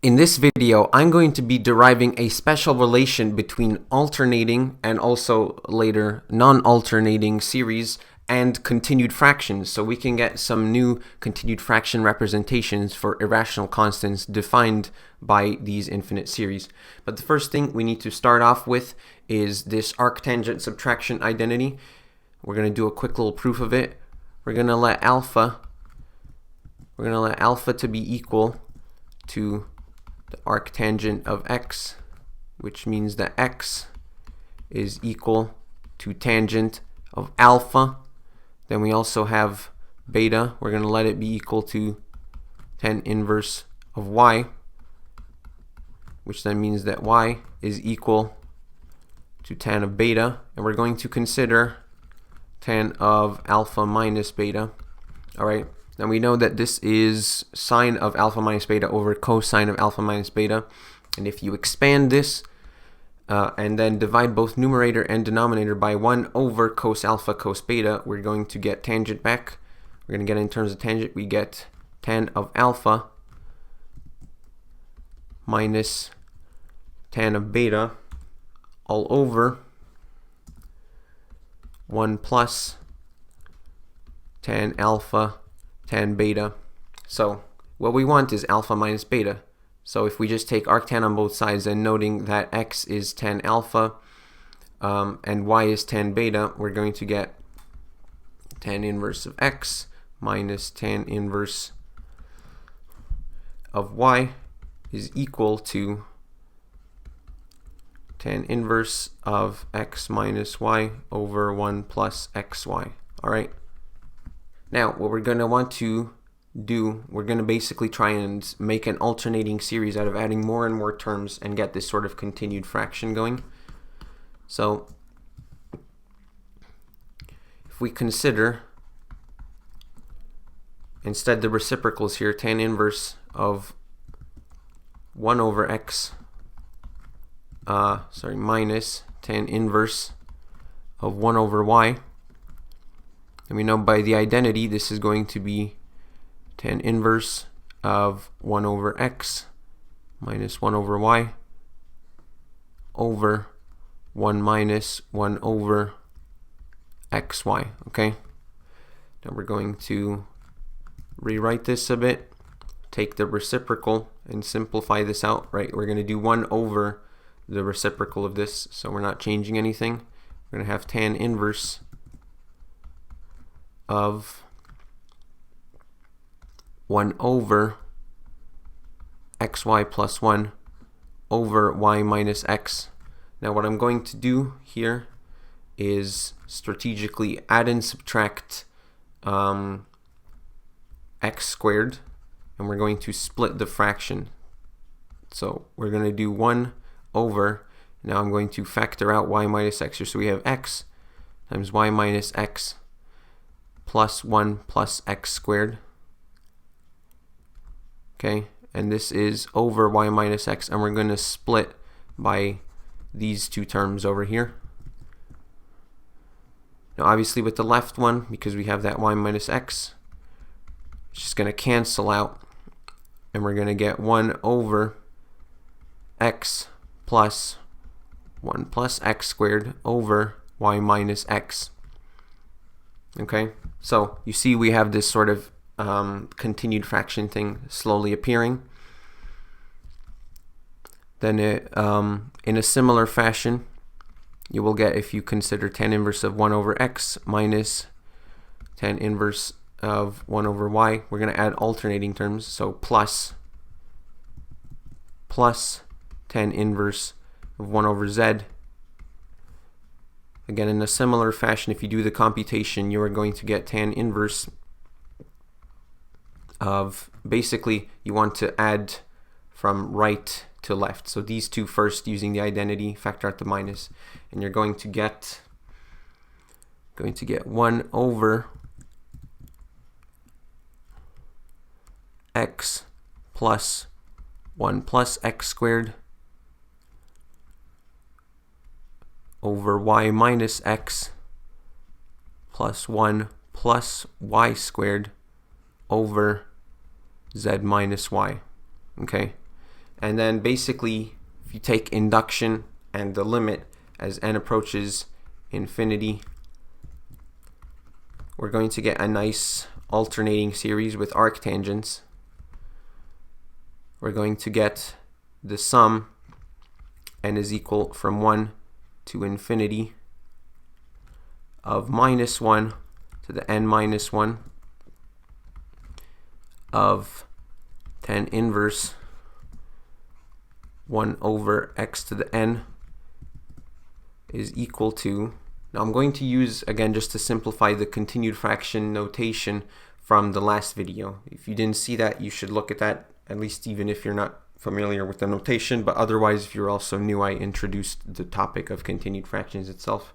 In this video, I'm going to be deriving a special relation between alternating and also later non-alternating series and continued fractions, so we can get some new continued fraction representations for irrational constants defined by these infinite series. But the first thing we need to start off with is this arctangent subtraction identity. We're going to do a quick little proof of it. We're going to let alpha to be equal to the arctangent of x, which means that x is equal to tangent of alpha. Then we also have beta. We're going to let it be equal to tan inverse of y, which then means that y is equal to tan of beta. And we're going to consider tan of alpha minus beta. All right. Now we know that this is sine of alpha minus beta over cosine of alpha minus beta. And if you expand this and then divide both numerator and denominator by 1 over cos alpha cos beta, we're going to get tangent back. We're going to get in terms of tangent, we get tan of alpha minus tan of beta all over 1 plus tan alpha tan beta. So what we want is alpha minus beta. So if we just take arctan on both sides and noting that x is tan alpha and y is tan beta, we're going to get tan inverse of x minus tan inverse of y is equal to tan inverse of x minus y over 1 plus xy. All right. Now, what we're going to want to do, we're going to basically try and make an alternating series out of adding more and more terms and get this sort of continued fraction going. So, if we consider instead the reciprocals here, tan inverse of 1 over x, minus tan inverse of 1 over y. And we know by the identity this is going to be tan inverse of 1 over x minus 1 over y over 1 minus 1 over xy. Okay? Now we're going to rewrite this a bit, take the reciprocal and simplify this out, right? We're going to do 1 over the reciprocal of this, so we're not changing anything. We're going to have tan inverse of 1 over xy plus 1 over y minus x. Now what I'm going to do here is strategically add and subtract x squared, and we're going to split the fraction. So we're going to do 1 over, now I'm going to factor out y minus x here, so we have x times y minus x plus 1 plus x squared. Okay, and this is over y minus x, and we're going to split by these two terms over here. Now obviously with the left one, because we have that y minus x, it's just going to cancel out, and we're going to get 1 over x plus 1 plus x squared over y minus x. Okay, so you see we have this sort of continued fraction thing slowly appearing. Then in a similar fashion, you will get, if you consider tan inverse of 1 over x minus tan inverse of 1 over y, we're going to add alternating terms, so plus tan inverse of 1 over z. Again, in a similar fashion, if you do the computation, you are going to get tan inverse of, basically, you want to add from right to left. So these two first using the identity, factor out the minus, and you're going to get 1 over x plus 1 plus x squared over y minus x plus 1 plus y squared over z minus y. Okay, And then basically, if you take induction and the limit as n approaches infinity, we're going to get a nice alternating series with arctangents. We're going to get the sum n is equal from 1 to infinity of -1 to the n minus 1 of tan inverse 1 over x to the n is equal to, now I'm going to use, again, just to simplify, the continued fraction notation from the last video. If you didn't see that, you should look at that, at least even if you're not familiar with the notation, but otherwise, if you're also new, I introduced the topic of continued fractions itself.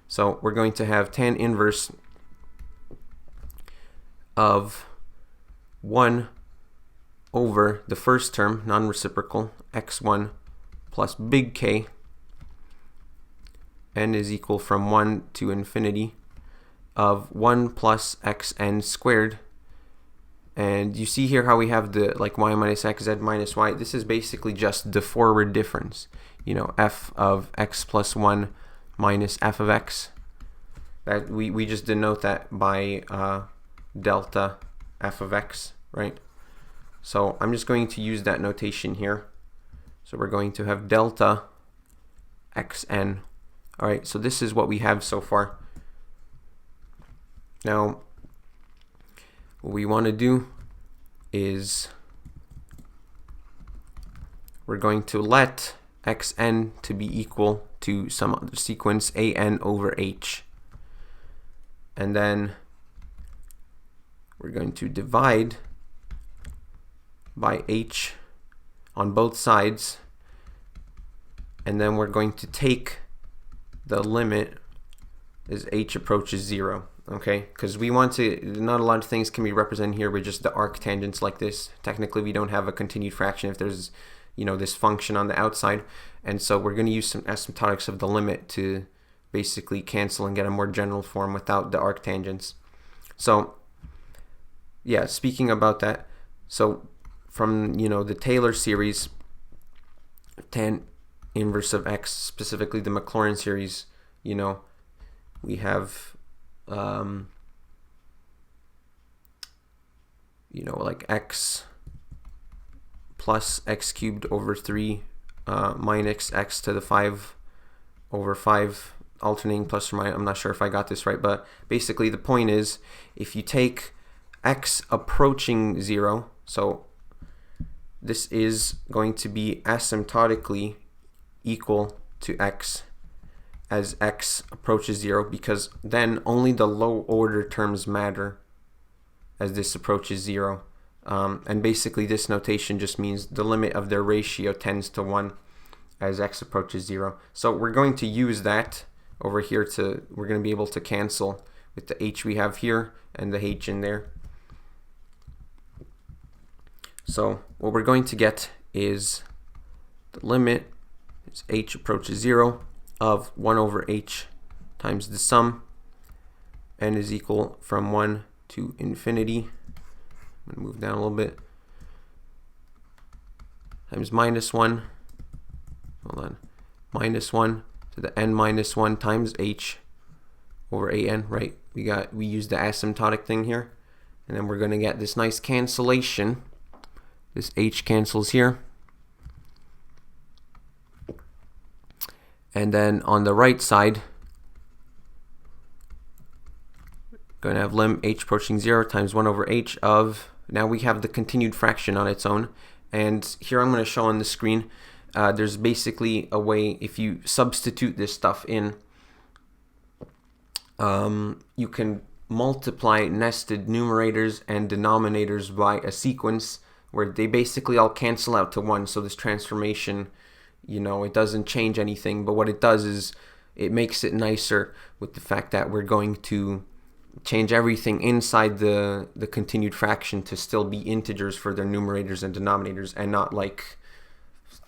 So we're going to have tan inverse of 1 over the first term, non-reciprocal, x1 plus big K, n is equal from 1 to infinity of 1 plus xn squared. And you see here how we have the y minus x, z minus y. This is basically just the forward difference. You know, f of x plus 1 minus f of x. That we just denote that by delta f of x, right? So I'm just going to use that notation here. So we're going to have delta xn. All right, so this is what we have so far. Now, what we want to do is we're going to let xn to be equal to some other sequence an over h. And then we're going to divide by h on both sides. And then we're going to take the limit as h approaches 0. Okay, because we want to, not a lot of things can be represented here with just the arctangents like this. Technically, we don't have a continued fraction if there's, you know, this function on the outside. And so we're going to use some asymptotics of the limit to basically cancel and get a more general form without the arctangents. So, yeah, speaking about that, so from, you know, the Taylor series, tan inverse of x, specifically the Maclaurin series, you know, we have you know, like x plus x cubed over 3 minus x to the 5 over 5 alternating plus or minus. I'm not sure if I got this right, but basically the point is, if you take x approaching 0, so this is going to be asymptotically equal to x as x approaches 0, because then only the low order terms matter as this approaches 0. And basically this notation just means the limit of their ratio tends to 1 as x approaches 0. So we're going to use that over here to, we're going to be able to cancel with the h we have here and the h in there. So what we're going to get is the limit as h approaches 0 of 1 over h times the sum n is equal from 1 to infinity. I'm going to move down a little bit. Times -1. Hold on. -1 to the n minus 1 times h over an, right? We used the asymptotic thing here. And then we're going to get this nice cancellation. This h cancels here. And then on the right side, going to have lim h approaching 0 times 1 over h of, now we have the continued fraction on its own. And here I'm going to show on the screen, there's basically a way, if you substitute this stuff in, you can multiply nested numerators and denominators by a sequence where they basically all cancel out to 1. So this transformation, you know, it doesn't change anything, but what it does is it makes it nicer with the fact that we're going to change everything inside the continued fraction to still be integers for their numerators and denominators, and not like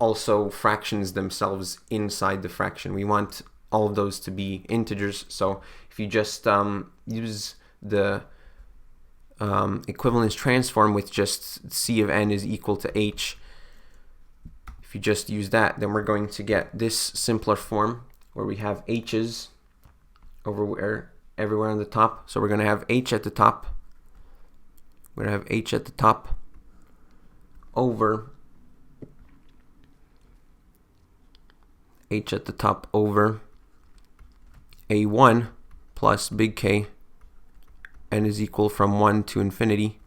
also fractions themselves inside the fraction. We want all of those to be integers. So if you just use the equivalence transform with just c of n is equal to h, if you just use that, then we're going to get this simpler form where we have h's everywhere on the top. So we're going to have h at the top. We're going to have h at the top over h at the top over a1 plus big K n is equal from 1 to infinity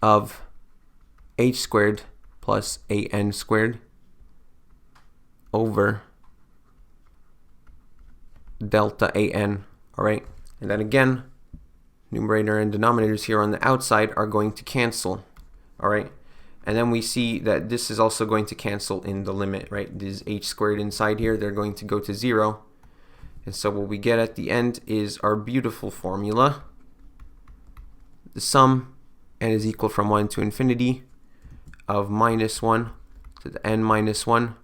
of h squared plus an squared over delta an. All right, and then again, numerator and denominators here on the outside are going to cancel. All right, and then we see that this is also going to cancel in the limit, right? This h squared inside here, they're going to go to 0. And so what we get at the end is our beautiful formula. The sum n is equal from 1 to infinity of minus 1 to the n minus 1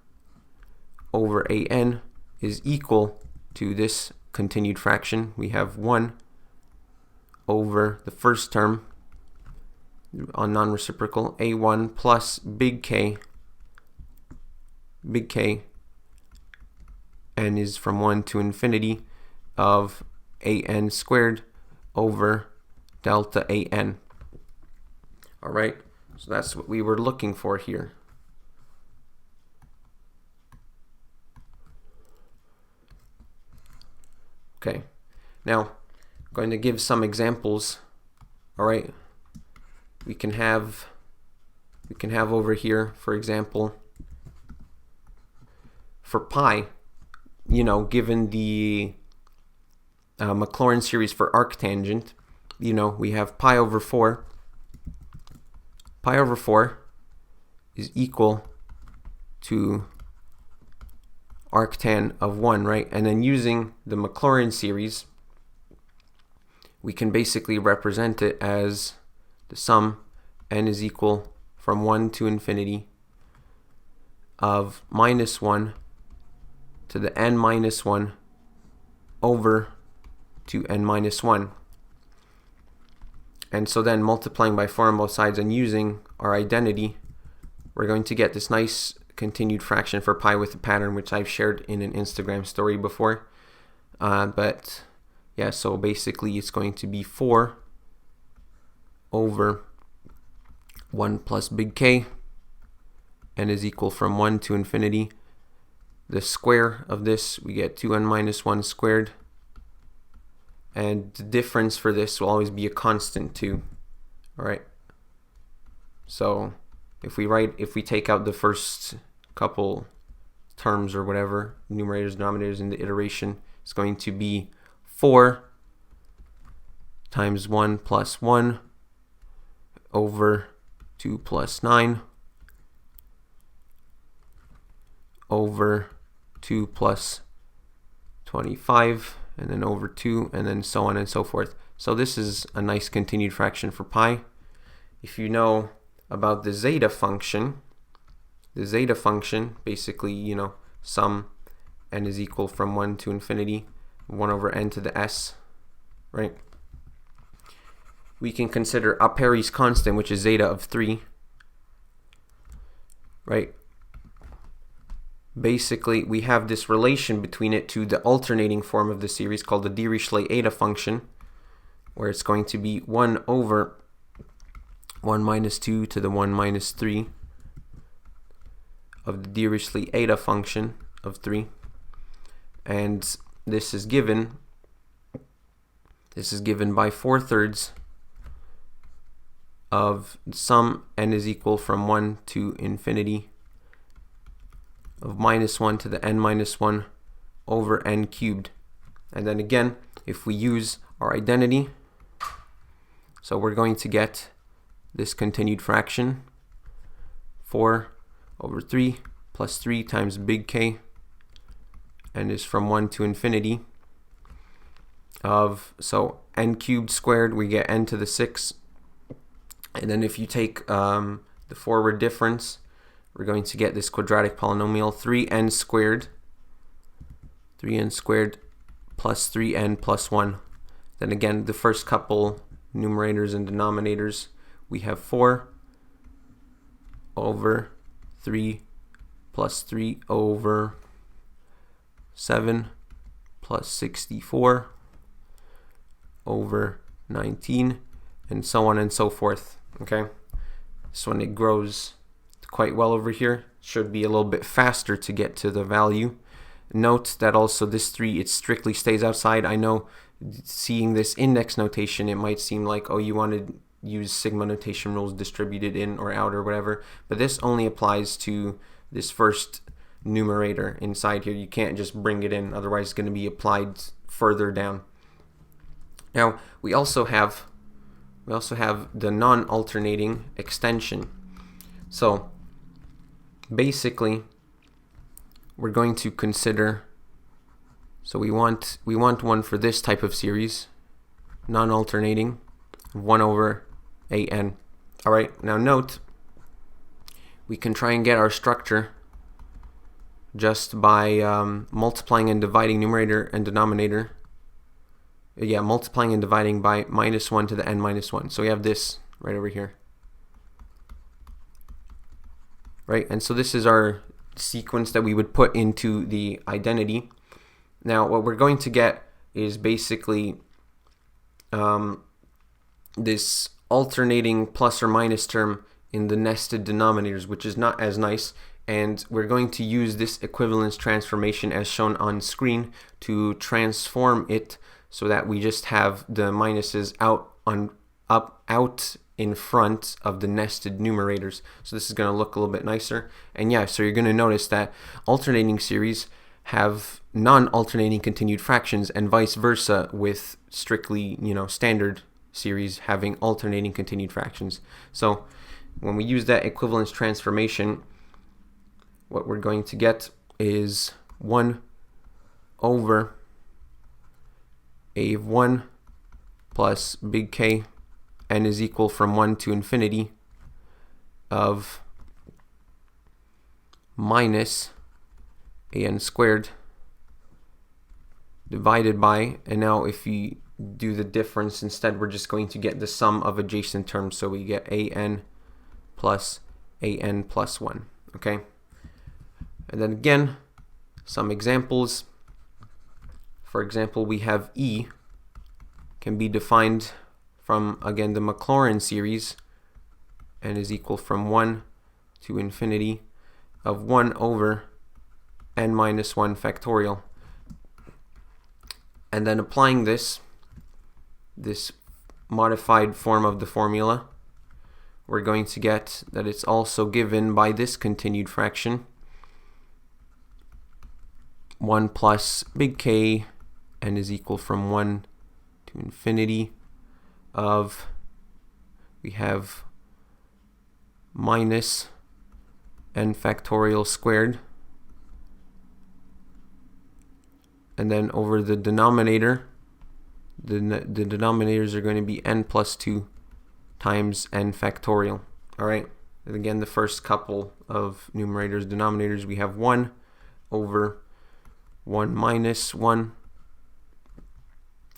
over an is equal to this continued fraction. We have 1 over the first term on non-reciprocal, a1 plus big K, n is from 1 to infinity of an squared over delta an. All right, so that's what we were looking for here. Okay, now I'm going to give some examples. All right, we can have over here, for example, for pi, you know, given the Maclaurin series for arctangent, you know, we have pi over 4. Pi over 4 is equal to arctan of 1, right? And then using the Maclaurin series, we can basically represent it as the sum n is equal from 1 to infinity of minus 1 to the n minus 1 over to n minus 1. And so then multiplying by 4 on both sides and using our identity, we're going to get this nice continued fraction for pi with a pattern, which I've shared in an Instagram story before. But yeah, so basically it's going to be 4 over 1 plus big K, n is equal from 1 to infinity. The square of this, we get 2n minus 1 squared. And the difference for this will always be a constant too. All right. So if we take out the first couple terms or whatever, numerators, denominators in the iteration, it's going to be 4 times 1 plus 1 over 2 plus 9 over 2 plus 25, and then over 2, and then so on and so forth. So this is a nice continued fraction for pi. If you know about the zeta function basically, you know, sum n is equal from 1 to infinity, 1 over n to the s, right? We can consider a Perry's constant, which is zeta of 3, right? Basically, we have this relation between it to the alternating form of the series called the Dirichlet eta function, where it's going to be 1 over 1 minus 2 to the 1 minus 3 of the Dirichlet eta function of 3. And this is given by 4/3 of sum n is equal from 1 to infinity of minus 1 to the n minus 1 over n cubed. And then again, if we use our identity, so we're going to get this continued fraction, 4 over 3 plus 3 times big K, and is from 1 to infinity of, so n cubed squared, we get n to the 6. And then if you take the forward difference, we're going to get this quadratic polynomial 3n squared plus 3n plus 1. Then again, the first couple numerators and denominators, we have 4 over 3 plus 3 over 7 plus 64 over 19, and so on and so forth. Okay, so when it grows quite well over here, it should be a little bit faster to get to the value. Note that also this 3, it strictly stays outside. I know seeing this index notation, it might seem like, oh, you want to use sigma notation rules distributed in or out or whatever, but this only applies to this first numerator inside here. You can't just bring it in, otherwise it's going to be applied further down. Now we also have the non-alternating extension. So basically we're going to consider, so we want one for this type of series, non-alternating, 1 over an. Alright, now note, we can try and get our structure just by multiplying and dividing numerator and denominator. Yeah, multiplying and dividing by -1 to the n minus 1. So we have this right over here. Right, and so this is our sequence that we would put into the identity. Now what we're going to get is basically this alternating plus or minus term in the nested denominators, which is not as nice, and we're going to use this equivalence transformation as shown on screen to transform it so that we just have the minuses out in front of the nested numerators. So this is going to look a little bit nicer. And yeah, so you're going to notice that alternating series have non-alternating continued fractions, and vice versa with strictly, standard series having alternating continued fractions. So when we use that equivalence transformation, what we're going to get is 1 over a of 1 plus big K, n is equal from 1 to infinity, of minus an squared divided by, and now if we do the difference instead, we're just going to get the sum of adjacent terms, so we get an plus 1. Okay, and then again some examples. For example, we have E can be defined from, again, the Maclaurin series, n is equal from 1 to infinity of 1 over n minus 1 factorial. And then applying this modified form of the formula, we're going to get that it's also given by this continued fraction, 1 plus big K, n is equal from 1 to infinity of, we have minus n factorial squared, and then over the denominator, the denominators are going to be n plus 2 times n factorial. Alright, and again the first couple of numerators, denominators, we have 1 over 1 minus 1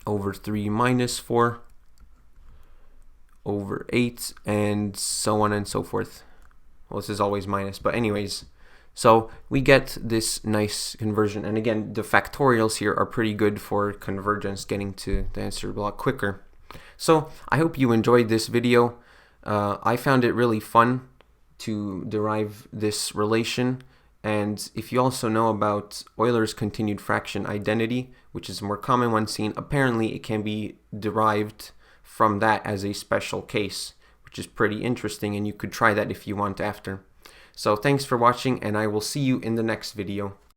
over 3 minus 4 over 8, and so on and so forth. Well, this is always minus, but anyways, so we get this nice conversion. And again, the factorials here are pretty good for convergence, getting to the answer a lot quicker. So I hope you enjoyed this video. I found it really fun to derive this relation. And if you also know about Euler's continued fraction identity, which is a more common one seen, apparently it can be derived from that as a special case, which is pretty interesting, and you could try that if you want after. So thanks for watching, and I will see you in the next video.